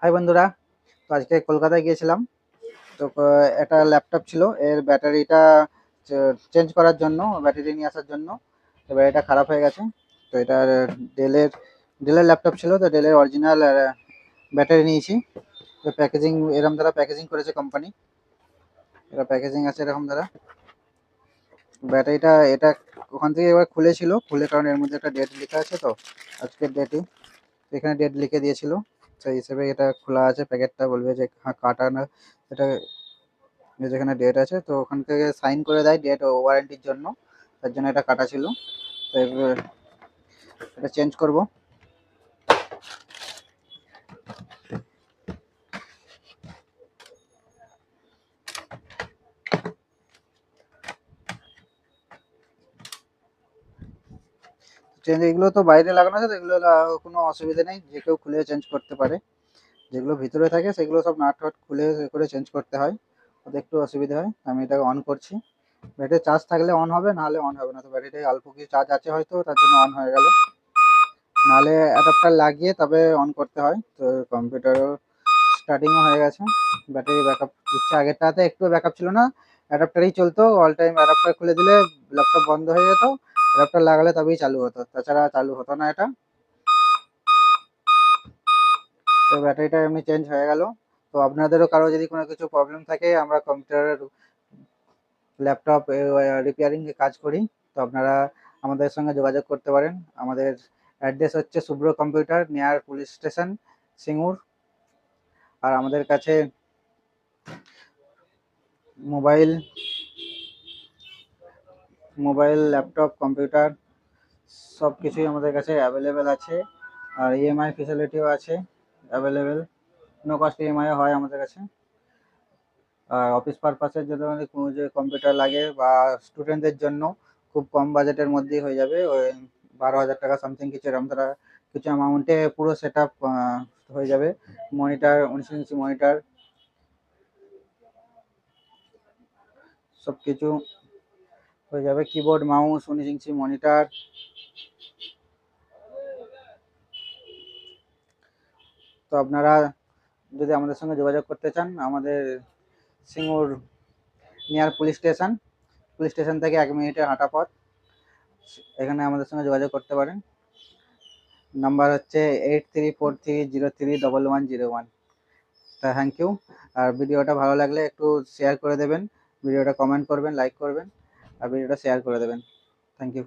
High বন্ধুরা, তো আজকে কলকাতায় গিয়েছিলাম। তো একটা ল্যাপটপ ছিল, এর ব্যাটারিটা চেঞ্জ করার জন্য, ব্যাটারি নিয়ে আসার জন্য। তো ব্যাটারিটা খারাপ হয়ে গেছে। তো এটা ডেলের ডেলের ল্যাপটপ ছিল, তো ডেলের অরিজিনাল ব্যাটারি নিয়েছি। তো প্যাকেজিং এরকম দ্বারা প্যাকেজিং করেছে কোম্পানি। এটা প্যাকেজিং আছে এরকম দ্বারা। ব্যাটারিটা এটা ওখান থেকে এবার খুলে, কারণ এর মধ্যে একটা ডেট লেখা আছে, তো আজকের ডেটই এখানে ডেট লিখে দিয়েছিল। সেই হিসেবে এটা খোলা আছে, প্যাকেটটা বলবে যে কাটা না। এটা যেখানে ডেট আছে, তো ওখান থেকে সাইন করে দেয় ডেট ওয়ারেন্টির জন্য। তার জন্য এটা কাটা ছিল। তো এবার এটা চেঞ্জ করব। চেঞ্জ এগুলো তো বাইরে লাগানো আছে, তো এগুলো কোনো অসুবিধা নেই, যে কেউ খুলে চেঞ্জ করতে পারে। যেগুলো ভিতরে থাকে সেগুলো সব নাট ফাট খুলে করে চেঞ্জ করতে হয়, ওতে একটু অসুবিধা হয়। আমি এটাকে অন করছি। ব্যাটারি চার্জ থাকলে অন হবে, নাহলে অন হবে না। তো ব্যাটারিটাই অল্প কিছু চার্জ আছে হয়তো, তার জন্য অন হয়ে গেল। নাহলে অ্যাডাপ্টার লাগিয়ে তবে অন করতে হয়। তো কম্পিউটারও স্টার্টিংও হয়ে গেছে। ব্যাটারি ব্যাকআপ দিচ্ছে, আগেরটাতে একটু ব্যাকআপ ছিল না। অ্যাডাপ্টারই চলতো অল টাইম, অ্যাডাপ্টার খুলে দিলে ল্যাপটপ বন্ধ হয়ে যেত। অ্যাডাপ্টার লাগালে তবেই চালু হতো, তাছাড়া চালু হতো না এটা। তো ব্যাটারিটা এমনি চেঞ্জ হয়ে গেল। তো আপনাদেরও কারো যদি কোনো কিছু প্রবলেম থাকে, আমরা কম্পিউটারের ল্যাপটপ রিপেয়ারিং এ কাজ করি। তো আপনারা আমাদের সঙ্গে যোগাযোগ করতে পারেন। আমাদের অ্যাড্রেস হচ্ছে Shubhra computer, near police station, Singur. আর আমাদের কাছে মোবাইল মোবাইল ল্যাপটপ কম্পিউটার সব কিছুই আমাদের কাছে অ্যাভেলেবেল আছে। আর ইএমআই ফেসিলিটিও আছে অ্যাভেলেবেল। নো কস্ট ইএমআই হয় আমাদের কাছে। আর অফিস পারপাসের জন্য মানে কোনো যে কম্পিউটার লাগে, বা স্টুডেন্টদের জন্য খুব কম বাজেটের মধ্যেই হয়ে যাবে। ওই 12,000 টাকা সামথিং কিছু এরকম তারা কিছু অ্যামাউন্টে পুরো সেট আপ হয়ে যাবে। মনিটার, 19 ইঞ্চি মনিটার, সব কিছু হয়ে যাবে। কিবোর্ড, মাউস, 19 ইঞ্চি মনিটার। তো আপনারা যদি আমাদের সঙ্গে যোগাযোগ করতে চান, আমাদের সিঙ্গুর নিয়ার পুলিশ স্টেশন থেকে 1 মিনিটের হাঁটা পথ। এখানে আমাদের সঙ্গে যোগাযোগ করতে পারেন। নাম্বার হচ্ছে 8343031101। তা থ্যাংক ইউ। আর ভিডিওটা ভালো লাগলে একটু শেয়ার করে দেবেন, ভিডিওটা কমেন্ট করবেন, লাইক করবেন, আর ভিডিওটা শেয়ার করে দেবেন। Thank you.